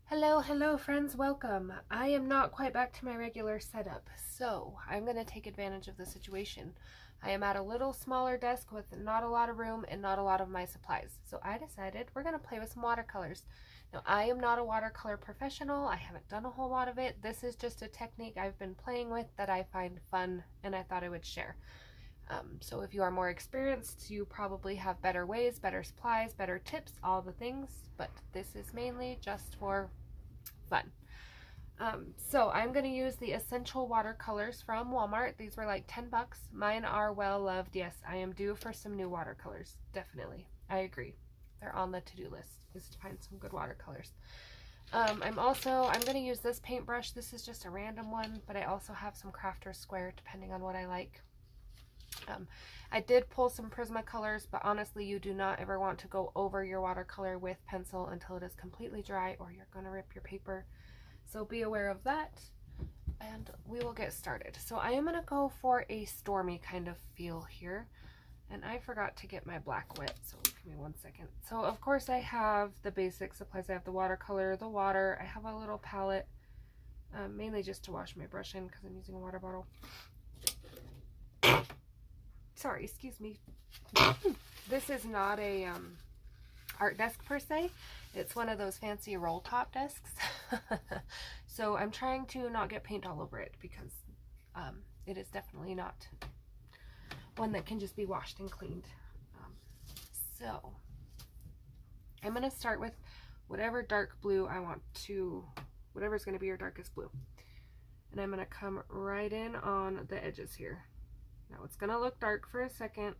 Hello friends, welcome. I am not quite back to my regular setup, so I'm going to take advantage of the situation. I am at a little smaller desk with not a lot of room and not a lot of my supplies, so I decided we're going to play with some watercolors. Now, I am not a watercolor professional. I haven't done a whole lot of it. This is just a technique I've been playing with that I find fun and I thought I would share. So if you are more experienced, you probably have better ways, better supplies, better tips, all the things, but this is mainly just for fun. So I'm going to use the Essential Watercolors from Walmart. These were like 10 bucks. Mine are well loved. Yes, I am due for some new watercolors. Definitely. I agree. They're on the to-do list, is to find some good watercolors. I'm going to use this paintbrush. This is just a random one, but I also have some Crafter's Square depending on what I like. I did pull some Prismacolors, but honestly, you do not ever want to go over your watercolor with pencil until it is completely dry or you're going to rip your paper. So be aware of that, and we will get started. So I am going to go for a stormy kind of feel here, and I forgot to get my black wet, so give me 1 second. So of course I have the basic supplies. I have the watercolor, the water, I have a little palette, mainly just to wash my brush in because I'm using a water bottle. Sorry, excuse me. This is not a art desk per se. It's one of those fancy roll top desks. So I'm trying to not get paint all over it because it is definitely not one that can just be washed and cleaned. So I'm going to start with whatever dark blue I want to, whatever's going to be your darkest blue. And I'm going to come right in on the edges here. Now it's going to look dark for a second,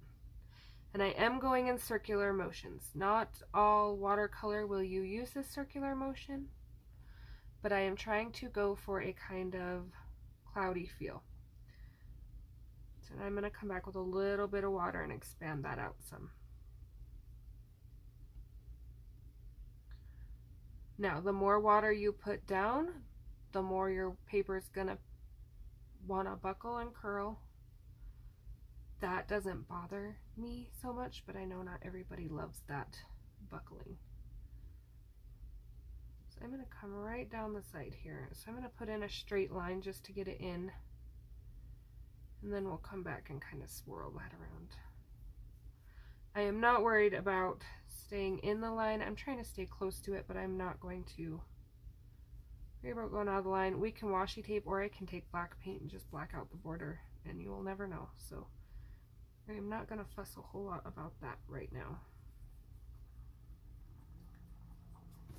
and I am going in circular motions. Not all watercolor will you use this circular motion, but I am trying to go for a kind of cloudy feel. So I'm going to come back with a little bit of water and expand that out some. Now, the more water you put down, the more your paper is going to want to buckle and curl. That doesn't bother me so much, but I know not everybody loves that buckling. So I'm going to come right down the side here. So I'm going to put in a straight line just to get it in, and then we'll come back and kind of swirl that around. I am not worried about staying in the line. I'm trying to stay close to it, but I'm not going to worry about going out of the line. We can washi tape, or I can take black paint and just black out the border, and you will never know. So I'm not going to fuss a whole lot about that right now.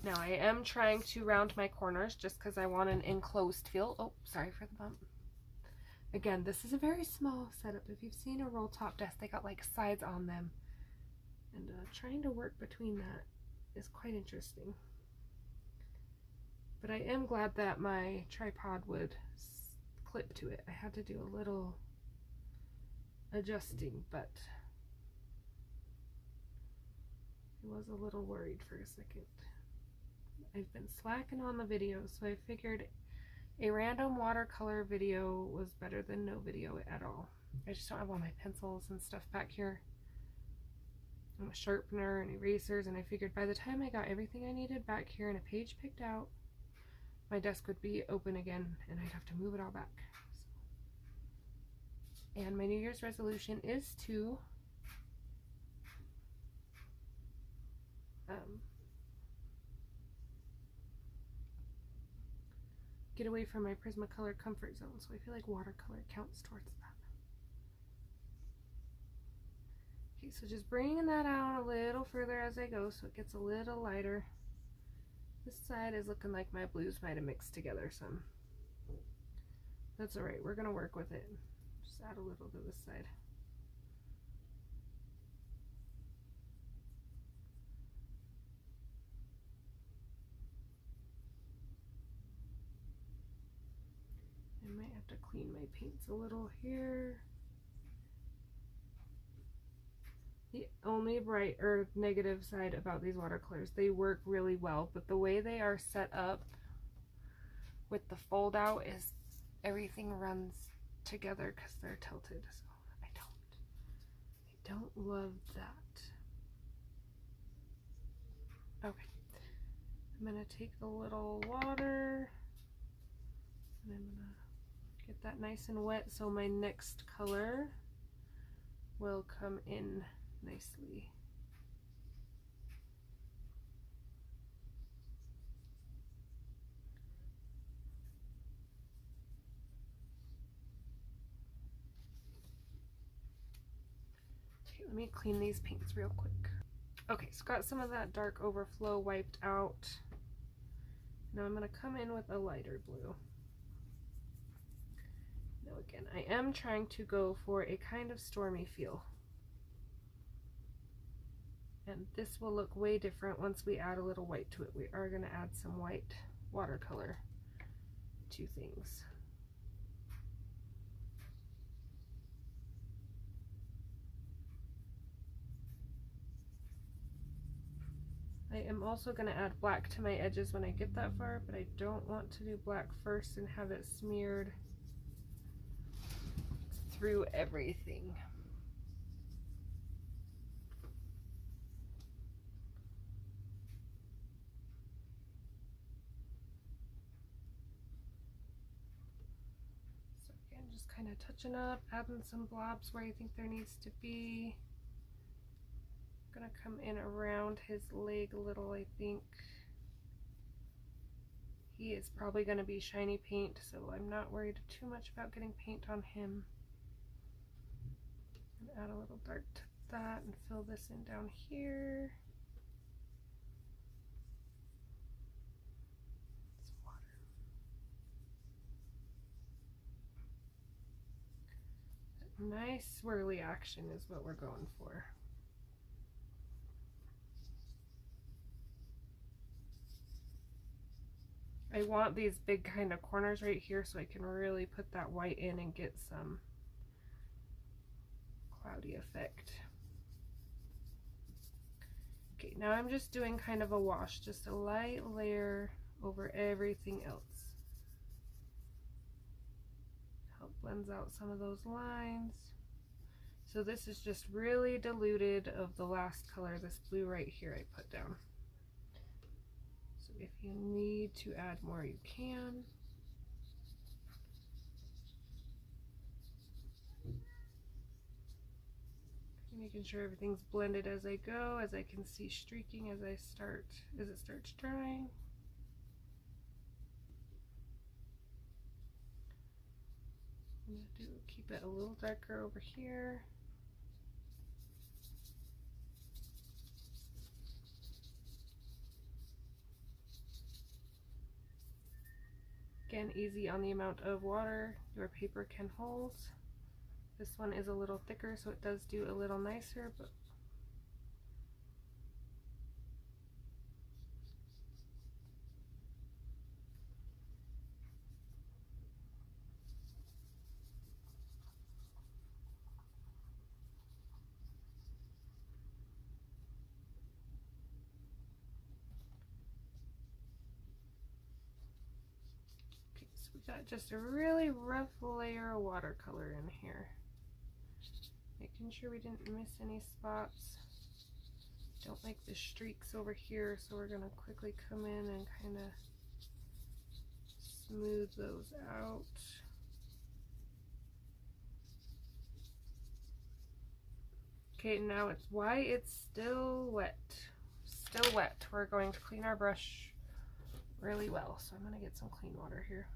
Now I am trying to round my corners just because I want an enclosed feel. Oh, sorry for the bump. Again, this is a very small setup. If you've seen a roll top desk, they got like sides on them. And trying to work between that is quite interesting. But I am glad that my tripod would clip to it. I had to do a little adjusting, but I was a little worried for a second. I've been slacking on the videos, so I figured a random watercolor video was better than no video at all. I just don't have all my pencils and stuff back here, and a sharpener and erasers, and I figured by the time I got everything I needed back here and a page picked out, my desk would be open again and I'd have to move it all back. And my New Year's resolution is to get away from my Prismacolor comfort zone, so I feel like watercolor counts towards that. Okay, so just bringing that out a little further as I go so it gets a little lighter. This side is looking like my blues might have mixed together some. That's alright, we're going to work with it. Just add a little to this side. I might have to clean my paints a little here. The only bright or negative side about these watercolors, they work really well, but the way they are set up with the fold out is everything runs together because they're tilted, so I don't love that. Okay, I'm going to take the little water and I'm going to get that nice and wet so my next color will come in nicely. Okay, let me clean these paints real quick. Okay, so got some of that dark overflow wiped out. Now I'm going to come in with a lighter blue. Now again, I am trying to go for a kind of stormy feel. And this will look way different once we add a little white to it. We are going to add some white watercolor to things. I am also going to add black to my edges when I get that far, but I don't want to do black first and have it smeared through everything. So again, just kind of touching up, adding some blobs where I think there needs to be. I'm gonna come in around his leg a little, I think. He is probably gonna be shiny paint, so I'm not worried too much about getting paint on him. And add a little dark to that and fill this in down here. Some water. That nice swirly action is what we're going for. I want these big kind of corners right here so I can really put that white in and get some cloudy effect. Okay, now I'm just doing kind of a wash, just a light layer over everything else. Help blends out some of those lines. So this is just really diluted of the last color, this blue right here I put down. If you need to add more, you can. Making sure everything's blended as I go, as I can see streaking as it starts drying. I'm gonna keep it a little darker over here. Again, easy on the amount of water your paper can hold. This one is a little thicker, so it does do a little nicer, but got just a really rough layer of watercolor in here. Making sure we didn't miss any spots. Don't like the streaks over here, so we're gonna quickly come in and kind of smooth those out. Okay, now it's why it's still wet. Still wet. We're going to clean our brush really well, so I'm gonna get some clean water here.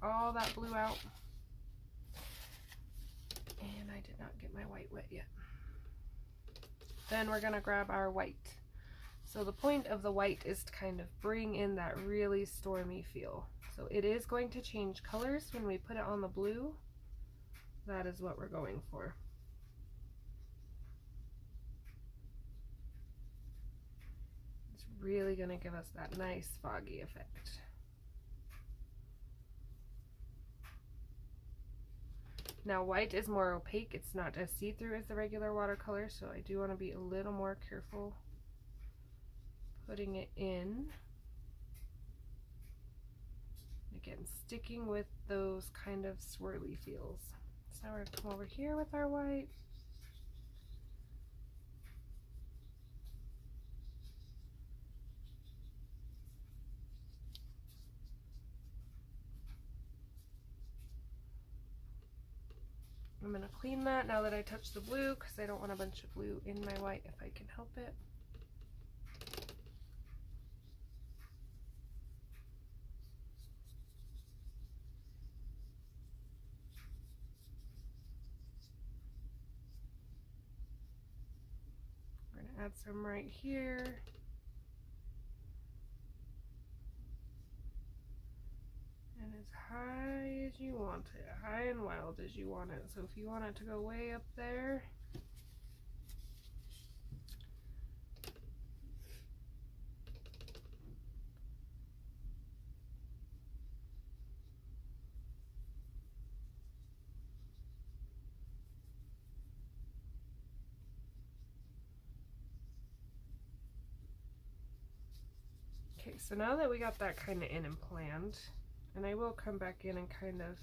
All that blue out, and I did not get my white wet yet. Then we're gonna grab our white. So the point of the white is to kind of bring in that really stormy feel. So it is going to change colors when we put it on the blue. That is what we're going for. It's really gonna give us that nice foggy effect. Now white is more opaque, it's not as see-through as the regular watercolor, so I do want to be a little more careful putting it in. Again, sticking with those kind of swirly feels. So now we're going to come over here with our white. I'm going to clean that now that I touched the blue because I don't want a bunch of blue in my white if I can help it. We're going to add some right here. And as high as you want it, high and wild as you want it. So if you want it to go way up there, okay, so now that we got that kind of in and planned, and I will come back in and kind of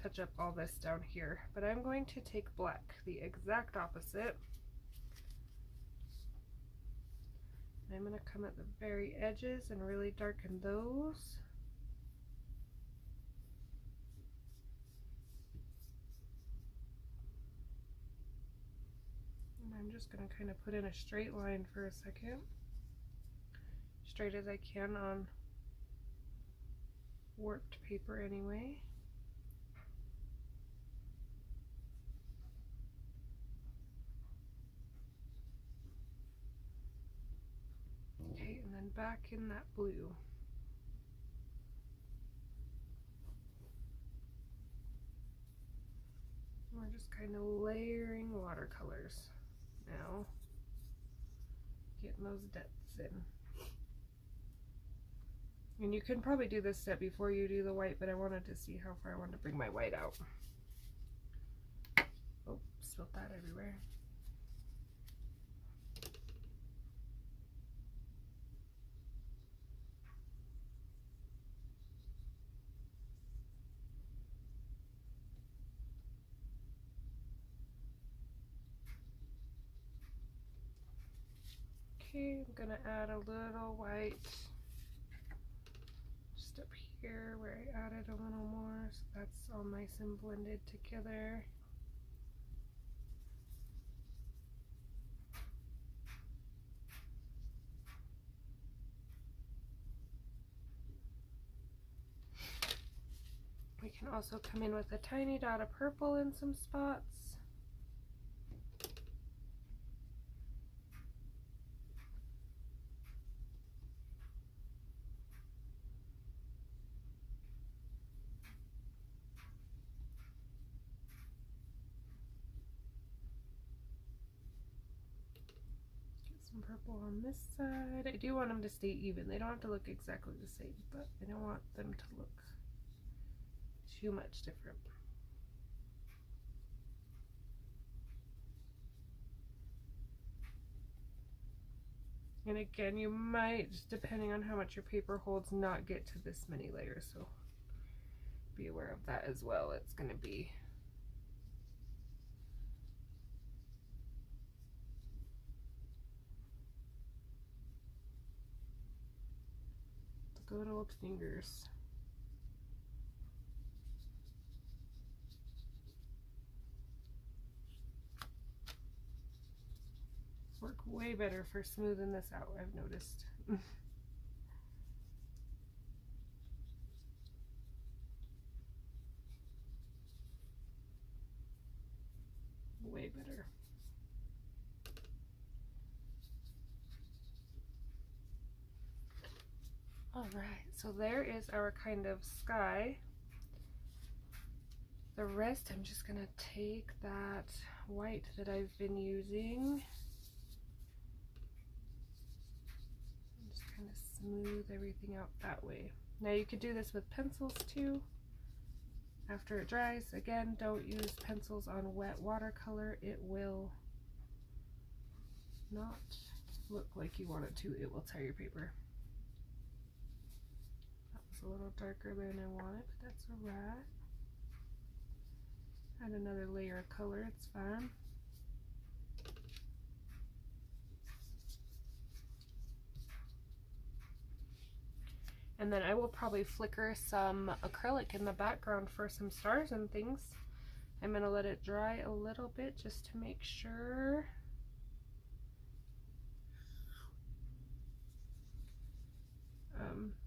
touch up all this down here, but I'm going to take black, the exact opposite. And I'm going to come at the very edges and really darken those. And I'm just going to kind of put in a straight line for a second. Straight as I can on warped paper anyway. Okay, and then back in that blue. We're just kind of layering watercolors now, getting those depths in. And you can probably do this step before you do the white, but I wanted to see how far I wanted to bring my white out. Oh, spilled that everywhere. Okay, I'm gonna add a little white just up here where I added a little more, so that's all nice and blended together. We can also come in with a tiny dot of purple in some spots. Some purple on this side. I do want them to stay even. They don't have to look exactly the same, but I don't want them to look too much different. And again, you might, depending on how much your paper holds, not get to this many layers, so be aware of that as well. It's going to be good old fingers. Work way better for smoothing this out, I've noticed. Way better. All right, so there is our kind of sky. The rest, I'm just gonna take that white that I've been using and just kind of smooth everything out that way. Now you could do this with pencils too. After it dries, again, don't use pencils on wet watercolor. It will not look like you want it to. It will tear your paper. That was a little darker than I wanted, but that's alright. Add another layer of color, it's fine. And then I will probably flicker some acrylic in the background for some stars and things. I'm going to let it dry a little bit just to make sure.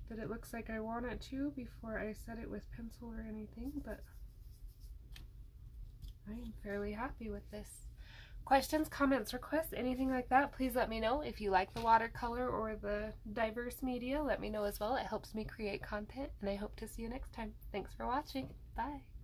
That it looks like I want it to before I set it with pencil or anything, but I am fairly happy with this. Questions, comments, requests, anything like that, please let me know. If you like the watercolor or the diverse media, let me know as well. It helps me create content, and I hope to see you next time. Thanks for watching. Bye.